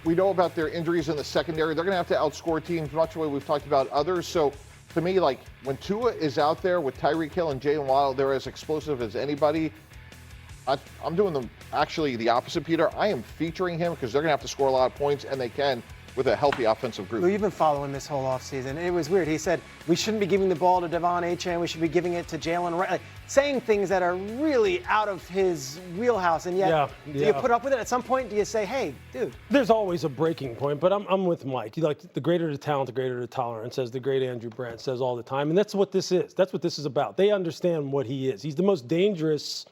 we know about their injuries in the secondary. They're going to have to outscore teams much the way we've talked about others. So to me, like when Tua is out there with Tyreek Hill and Jalen Waddle, they're as explosive as anybody. I'm doing actually the opposite, Peter. I am featuring him because they're going to have to score a lot of points, and they can with a healthy offensive group. Well, you've been following this whole offseason. It was weird. He said we shouldn't be giving the ball to Devon Achane. We should be giving it to Jalen Wright. Like, saying things that are really out of his wheelhouse. And yet, do you put up with it? At some point, do you say, hey, dude? There's always a breaking point, but I'm with Mike. Like, the greater the talent, the greater the tolerance, as the great Andrew Brandt says all the time. And that's what this is. That's what this is about. They understand what he is. He's the most dangerous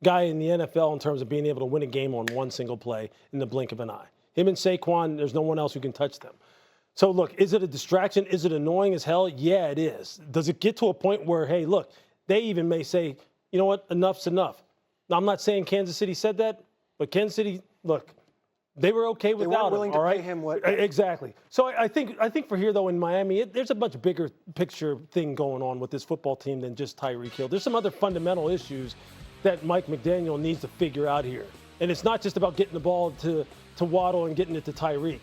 guy in the NFL in terms of being able to win a game on one single play in the blink of an eye. Him and Saquon, there's no one else who can touch them. So, look, is it a distraction? Is it annoying as hell? Yeah, it is. Does it get to a point where, hey, look, they even may say, you know what, enough's enough. Now, I'm not saying Kansas City said that, but Kansas City, look, they were okay without him, all right? Pay him what? Exactly. So I think for here, though, in Miami, there's a much bigger picture thing going on with this football team than just Tyreek Hill. There's some other fundamental issues that Mike McDaniel needs to figure out here. And it's not just about getting the ball to Waddle and getting it to Tyreek.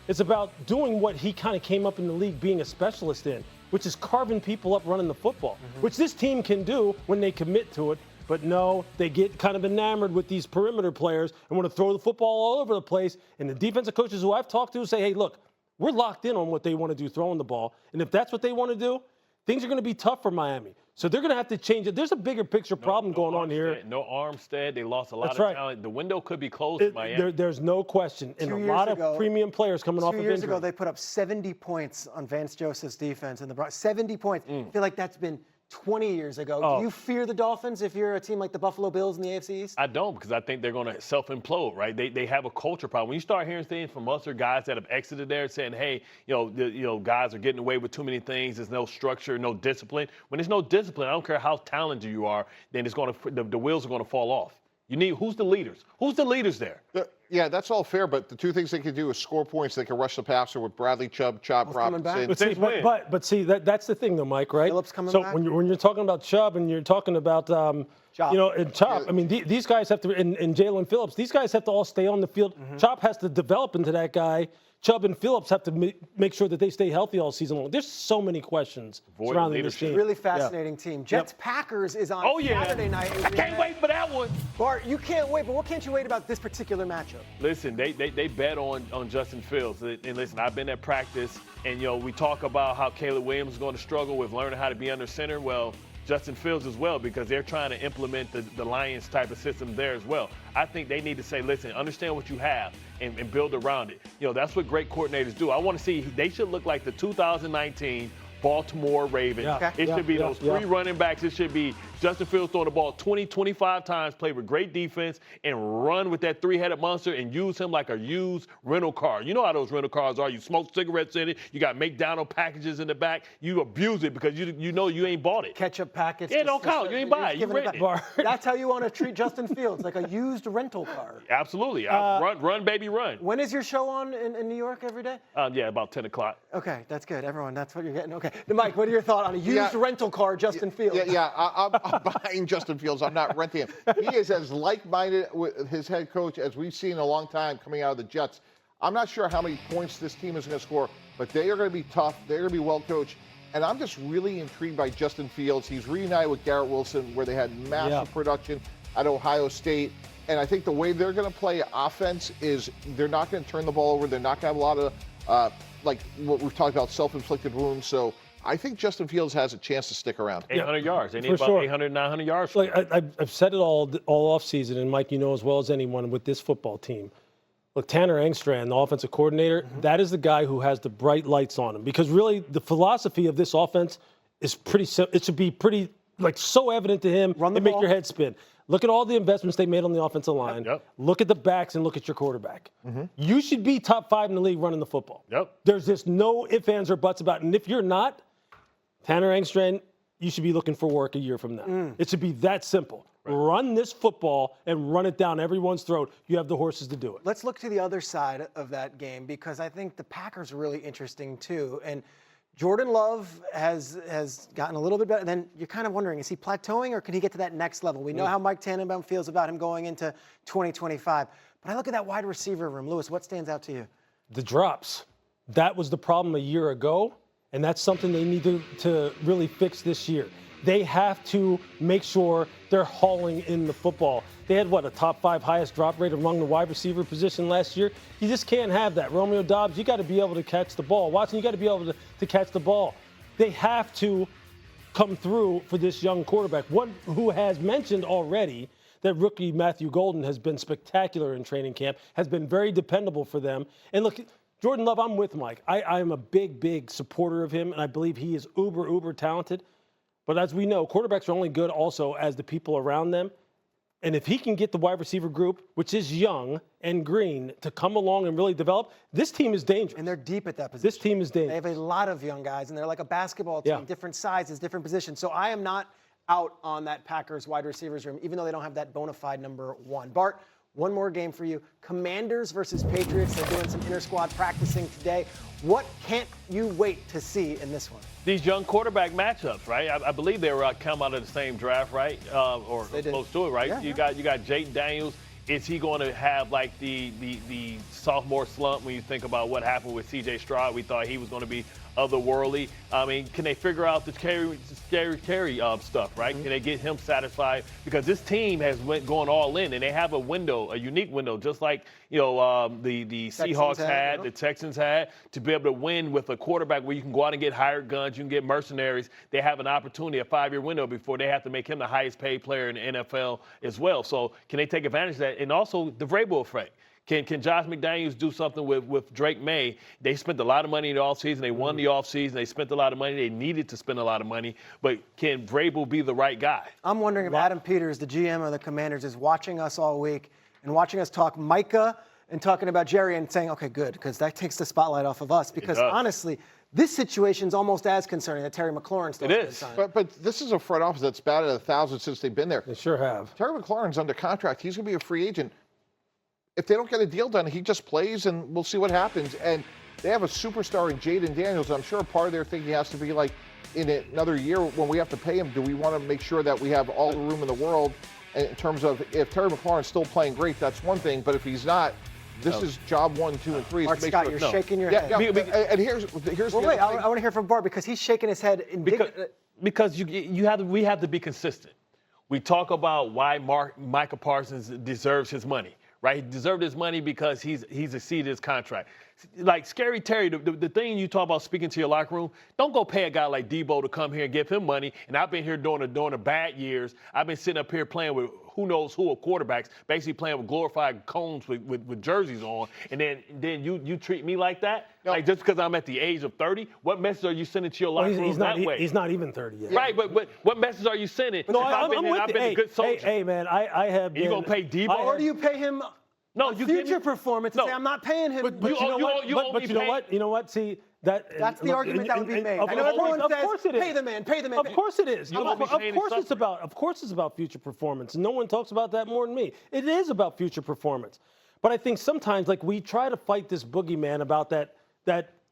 It's about doing what he kind of came up in the league being a specialist in, which is carving people up running the football, which this team can do when they commit to it. But no, they get kind of enamored with these perimeter players and want to throw the football all over the place. And the defensive coaches who I've talked to say, hey, look, we're locked in on what they want to do throwing the ball. And if that's what they want to do, things are going to be tough for Miami. So they're going to have to change it. There's a bigger picture problem going on here. No Armstead. They lost a lot of talent. The window could be closed for Miami. There's no question. And a lot of premium players coming off of injury. 2 years ago, they put up 70 points on Vance Joseph's defense in the Bronx. 70 points. I feel like that's been 20 years ago. Do you fear the Dolphins if you're a team like the Buffalo Bills in the AFC East? I don't, because I think they're going to self-implode, right? They have a culture problem. When you start hearing things from us or guys that have exited there saying, hey, guys are getting away with too many things. There's no structure, no discipline. When there's no discipline, I don't care how talented you are, then it's going to the wheels are going to fall off. You need who's the leaders? Who's the leaders there? Yeah, that's all fair, but the two things they can do is score points. They can rush the passer with Bradley Chubb, Chop Robinson. But see, that's the thing, though, Mike, right? Phillips coming so back? when you're talking about Chubb and you're talking about Chop, I mean, these guys have to, and Jalen Phillips, these guys have to all stay on the field. Chop has to develop into that guy. Chubb and Phillips have to make sure that they stay healthy all season long. There's so many questions surrounding this team. Really fascinating team. Jets-Packers is on Saturday night. I can't wait for that one. Bart, you can't wait, but what can't you wait about this particular matchup? Listen, they bet on Justin Fields. And listen, I've been at practice, and, we talk about how Caleb Williams is going to struggle with learning how to be under center. Well, Justin Fields as well, because they're trying to implement the Lions type of system there as well. I think they need to say, listen, understand what you have and build around it. That's what great coordinators do. I want to see, they should look like the 2019 Baltimore Ravens. It should be those three running backs. It should be Justin Fields throwing the ball 20, 25 times, play with great defense, and run with that three-headed monster and use him like a used rental car. You know how those rental cars are. You smoke cigarettes in it. You got McDonald's packages in the back. You abuse it because you know you ain't bought it. Ketchup packets. Yeah, don't count. You ain't buy it. You rent it. That's how you want to treat Justin Fields, like a used rental car. Absolutely. Run, baby, run. When is your show on in New York every day? Yeah, about 10 o'clock. Okay, that's good. Everyone, that's what you're getting. Okay. Mike, what are your thoughts on a used rental car, Justin Fields? I'm buying Justin Fields. I'm not renting him. He is as like-minded with his head coach as we've seen in a long time coming out of the Jets. I'm not sure how many points this team is going to score, but they are going to be tough. They're going to be well-coached. And I'm just really intrigued by Justin Fields. He's reunited with Garrett Wilson, where they had massive production at Ohio State. And I think the way they're going to play offense is they're not going to turn the ball over. They're not going to have a lot of, like what we've talked about, self-inflicted wounds. So I think Justin Fields has a chance to stick around. 800 yards. They need about 800, 900 yards. Like, I've said it all offseason, and Mike, you know as well as anyone with this football team. Look, Tanner Engstrand, the offensive coordinator, that is the guy who has the bright lights on him. Because really, the philosophy of this offense is pretty simple. It should be pretty, so evident to him and make your head spin. Look at all the investments they made on the offensive line. Look at the backs and look at your quarterback. You should be top 5 in the league running the football. There's just no ifs, ands, or buts about it. And if you're not, Tanner Engstrand, you should be looking for work a year from now. It should be that simple. Run this football and run it down everyone's throat. You have the horses to do it. Let's look to the other side of that game, because I think the Packers are really interesting too. And Jordan Love has gotten a little bit better. And then you're kind of wondering, is he plateauing or can he get to that next level? We know how Mike Tannenbaum feels about him going into 2025. But I look at that wide receiver room. Lewis, what stands out to you? the drops. That was the problem a year ago, and that's something they need to really fix this year. They have to make sure they're hauling in the football. They had, a top 5 highest drop rate among the wide receiver position last year. You just can't have that. Romeo Doubs, you got to be able to catch the ball. Watson, you got to be able to catch the ball. They have to come through for this young quarterback, one who has mentioned already that rookie Matthew Golden has been spectacular in training camp, has been very dependable for them. And look, Jordan Love, I'm with Mike. I am a big supporter of him, and I believe he is uber talented. But as we know, quarterbacks are only good also as the people around them. And if he can get the wide receiver group, which is young and green, to come along and really develop, this team is dangerous. And they're deep at that position. This team is dangerous. They have a lot of young guys, and they're like a basketball team, different sizes, different positions. So I am not out on that Packers wide receivers room, even though they don't have that bona fide number 1. Bart, one more game for you. Commanders versus Patriots. They're doing some inter-squad practicing today. What can't you wait to see in this one? These young quarterback matchups, right? I believe they were come out of the same draft, right? Or close to it, right? Yeah, you got Jaden Daniels. Is he going to have like the sophomore slump when you think about what happened with C.J. Stroud? We thought he was going to be otherworldly. I mean, can they figure out the carry stuff, right? Can they get him satisfied? Because this team has going all in, and they have a unique window, just like the Seahawks had, the Texans had, to be able to win with a quarterback where you can go out and get hired guns, you can get mercenaries. They have an opportunity, a 5-year window before they have to make him the highest paid player in the NFL as well. So can they take advantage of that? And also the Vrabel effect. Can Josh McDaniels do something with Drake May? They spent a lot of money in the offseason. They won the offseason. They spent a lot of money. They needed to spend a lot of money. But can Vrabel be the right guy? I'm wondering if Adam Peters, the GM of the Commanders, is watching us all week and watching us talk Micah and talking about Jerry and saying, okay, good, because that takes the spotlight off of us. Because honestly, this situation's almost as concerning that Terry McLaurin still has been signed. But this is a front office that's batted 1,000 since they've been there. They sure have. Terry McLaurin's under contract. He's going to be a free agent. If they don't get a deal done, he just plays, and we'll see what happens. And they have a superstar in Jaden Daniels. I'm sure part of their thinking has to be like, in another year when we have to pay him, do we want to make sure that we have all the room in the world in terms of if Terry McLaurin's still playing great, that's one thing. But if he's not, this is job 1, 2, and 3. Bart Scott, you're shaking your head. And here's well, the wait, other thing. I want to hear from Bart because he's shaking his head. Because we have to be consistent. We talk about why Micah Parsons deserves his money. Right, he deserved his money because he's exceeded his contract. Like Scary Terry, the thing you talk about speaking to your locker room, don't go pay a guy like Debo to come here and give him money. And I've been here during the bad years. I've been sitting up here playing with who knows who of quarterbacks, basically playing with glorified cones with jerseys on. And then you treat me like that? No. Like just because I'm at the age of 30? What message are you sending to your locker room that way? He's not even 30 yet. Right, but what message are you sending? No, I've been a good soldier. Hey, man, I have been. You going to pay Debo? Or do you pay him future performance and say, I'm not paying him? But you know what? See, that's the argument that would be made. I know everyone says, pay the man. Of course it is. Of course it's about future performance. No one talks about that more than me. It is about future performance. But I think sometimes, like, we try to fight this boogeyman about that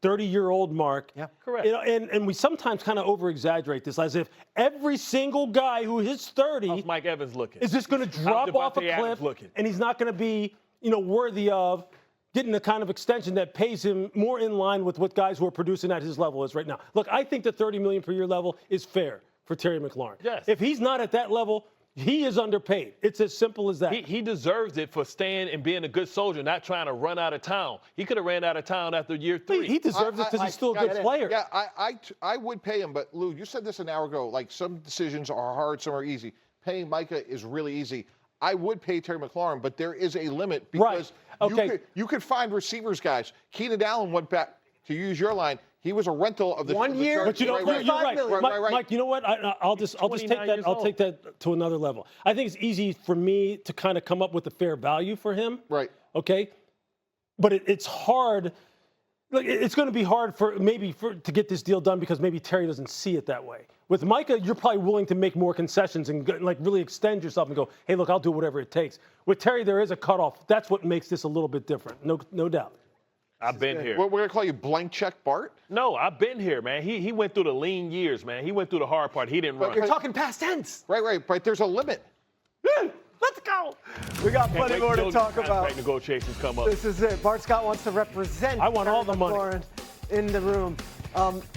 30-year-old mark. Yeah, correct. And we sometimes kind of over-exaggerate this as if every single guy who hits 30 How's Mike Evans looking? Is just going to drop off a cliff and he's not going to be, worthy of getting the kind of extension that pays him more in line with what guys who are producing at his level is right now. Look, I think the $30 million per year level is fair for Terry McLaurin. Yes. If he's not at that level, he is underpaid. It's as simple as that. He deserves it for staying and being a good soldier, not trying to run out of town. He could have ran out of town after year 3. He deserves it because he's still a good player. Yeah, I would pay him, but Lou, you said this an hour ago. Like, some decisions are hard, some are easy. Paying Micah is really easy. I would pay Terry McLaurin, but there is a limit because you could find receivers, guys. Keenan Allen went back, to use your line, he was a rental of the 1 year. But you're right. Mike, you know what? I'll just take that. I'll take that to another level. I think it's easy for me to kind of come up with a fair value for him. Right. Okay. But it's hard. Like, it's going to be hard to get this deal done because maybe Terry doesn't see it that way. With Micah, you're probably willing to make more concessions and like really extend yourself and go, hey, look, I'll do whatever it takes. With Terry, there is a cutoff. That's what makes this a little bit different. No doubt. I've been here. We're going to call you blank check Bart? No, I've been here, man. He went through the lean years, man. He went through the hard part. He didn't run. You're talking past tense. Right. But there's a limit. Let's Let's go. We got plenty more to talk about. Contract negotiations come up. This is it. Bart Scott wants to represent. I want all the money. McLaurin in the room.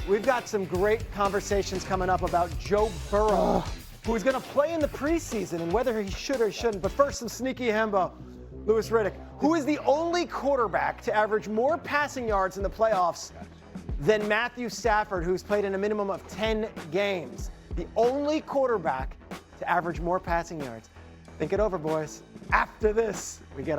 We've got some great conversations coming up about Joe Burrow, who is going to play in the preseason and whether he should or shouldn't. But first, some sneaky Hembo. Louis Riddick, who is the only quarterback to average more passing yards in the playoffs than Matthew Stafford, who's played in a minimum of 10 games. The only quarterback to average more passing yards. Think it over, boys. After this, we get our